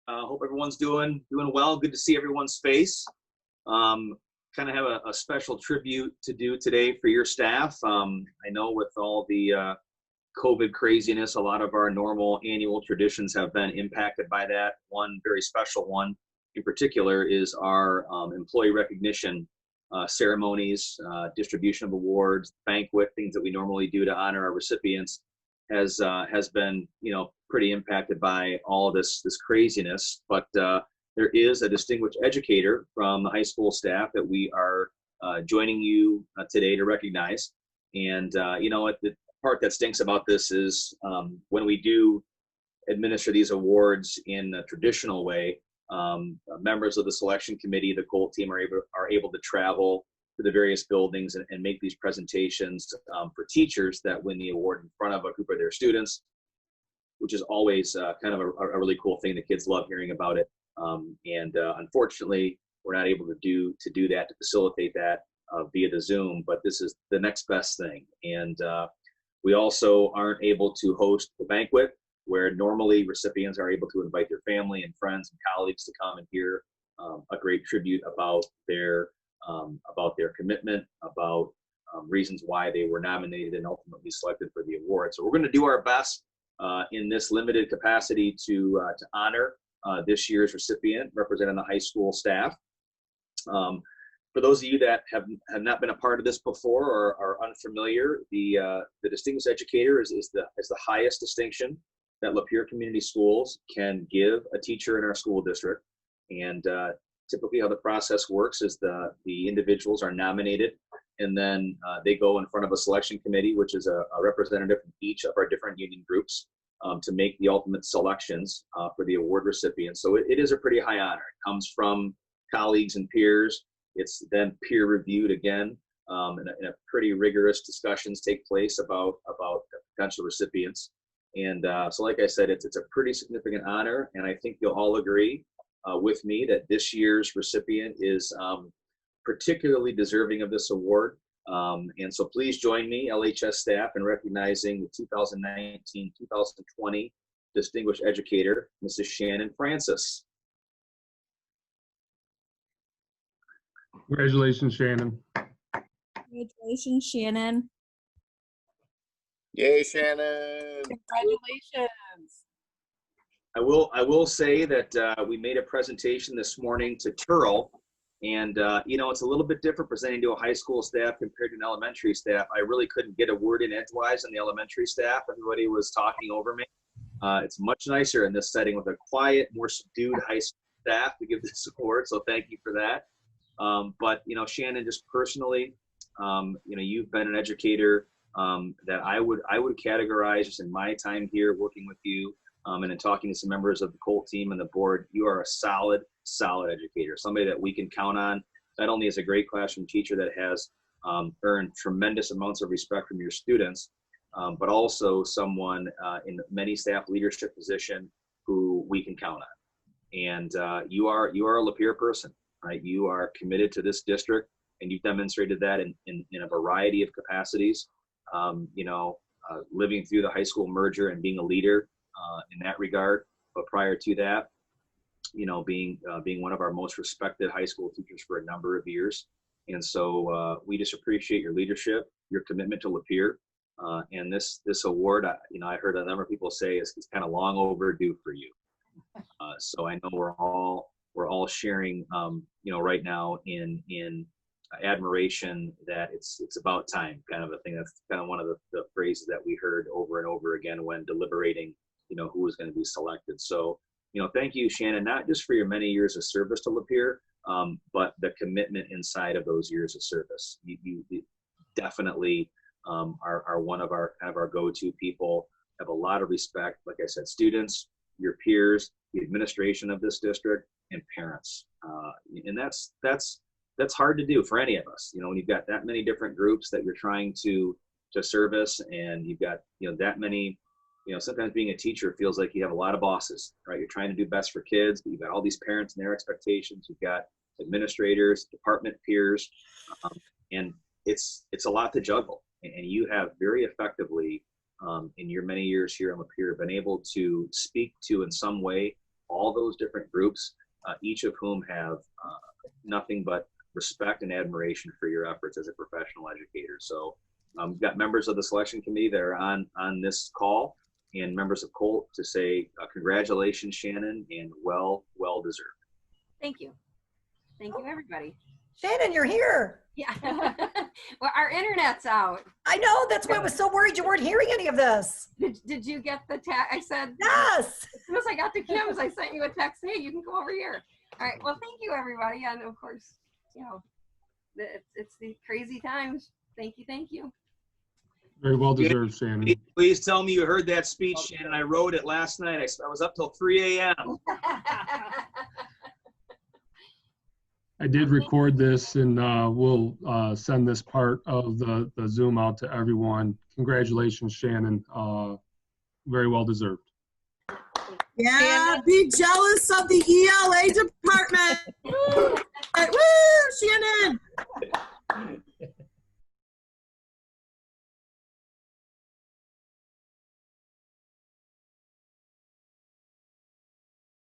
Hope everyone's doing well. Good to see everyone's face. Kind of have a special tribute to do today for your staff. I know with all the COVID craziness, a lot of our normal annual traditions have been impacted by that. One very special one in particular is our employee recognition ceremonies, distribution of awards, banquet, things that we normally do to honor our recipients has been, pretty impacted by all of this craziness. But there is a distinguished educator from the high school staff that we are joining you today to recognize. And the part that stinks about this is when we do administer these awards in a traditional way, members of the selection committee, the Colt team are able to travel to the various buildings and make these presentations for teachers that win the award in front of a group of their students, which is always kind of a really cool thing. The kids love hearing about it. Unfortunately, we're not able to do that, to facilitate that via the Zoom, but this is the next best thing. And we also aren't able to host the banquet, where normally recipients are able to invite their family and friends and colleagues to come and hear a great tribute about their commitment, about reasons why they were nominated and ultimately selected for the award. So we're going to do our best in this limited capacity to honor this year's recipient, representing the high school staff. For those of you that have not been a part of this before or are unfamiliar, the Distinguished Educator is the highest distinction that Lapeer Community Schools can give a teacher in our school district. And typically how the process works is the individuals are nominated, and then they go in front of a selection committee, which is a representative from each of our different union groups, to make the ultimate selections for the award recipients. So it is a pretty high honor. It comes from colleagues and peers. It's then peer reviewed again, and a pretty rigorous discussions take place about potential recipients. And so like I said, it's a pretty significant honor, and I think you'll all agree with me that this year's recipient is particularly deserving of this award. And so please join me, LHS staff, in recognizing the 2019-2020 Distinguished Educator, Mrs. Shannon Francis. Congratulations, Shannon. Congratulations, Shannon. Yay, Shannon. Congratulations. I will say that we made a presentation this morning to Turl, and it's a little bit different presenting to a high school staff compared to an elementary staff. I really couldn't get a word in edgewise on the elementary staff. Everybody was talking over me. It's much nicer in this setting with a quiet, more subdued high school staff to give this award, so thank you for that. But Shannon, just personally, you've been an educator that I would categorize, just in my time here working with you, and in talking to some members of the Colt team and the board, you are a solid educator, somebody that we can count on, not only as a great classroom teacher that has earned tremendous amounts of respect from your students, but also someone in many staff leadership position who we can count on. And you are a Lapeer person, right? You are committed to this district, and you've demonstrated that in a variety of capacities. Living through the high school merger and being a leader in that regard. But prior to that, being one of our most respected high school teachers for a number of years. And so we just appreciate your leadership, your commitment to Lapeer. And this award, I heard a number of people say it's kind of long overdue for you. So I know we're all sharing, right now in admiration that it's about time, kind of a thing. That's kind of one of the phrases that we heard over and over again when deliberating, who was going to be selected. So, thank you, Shannon, not just for your many years of service to Lapeer, but the commitment inside of those years of service. You definitely are one of our kind of our go-to people. Have a lot of respect, like I said, students, your peers, the administration of this district, and parents. And that's hard to do for any of us. When you've got that many different groups that you're trying to service, and you've got that many. Sometimes being a teacher feels like you have a lot of bosses, right? You're trying to do best for kids, but you've got all these parents and their expectations. You've got administrators, department peers, and it's a lot to juggle. And you have very effectively, in your many years here on Lapeer, been able to speak to, in some way, all those different groups, each of whom have nothing but respect and admiration for your efforts as a professional educator. So we've got members of the selection committee that are on this call, and members of COLT to say congratulations, Shannon, and well deserved. Thank you. Thank you, everybody. Shannon, you're here. Yeah. Well, our internet's out. I know. That's why I was so worried you weren't hearing any of this. Did you get the text? I said, Yes. as soon as I got to Kim's, I sent you a text. Hey, you can come over here. All right. Well, thank you, everybody. And of course, you know, it's the crazy times. Thank you. Thank you. Very well deserved, Shannon. Please tell me you heard that speech, Shannon. I wrote it last night. I was up till 3 a.m. I did record this, and we'll send this part of the Zoom out to everyone. Congratulations, Shannon. Very well deserved. Yeah, be jealous of the ELA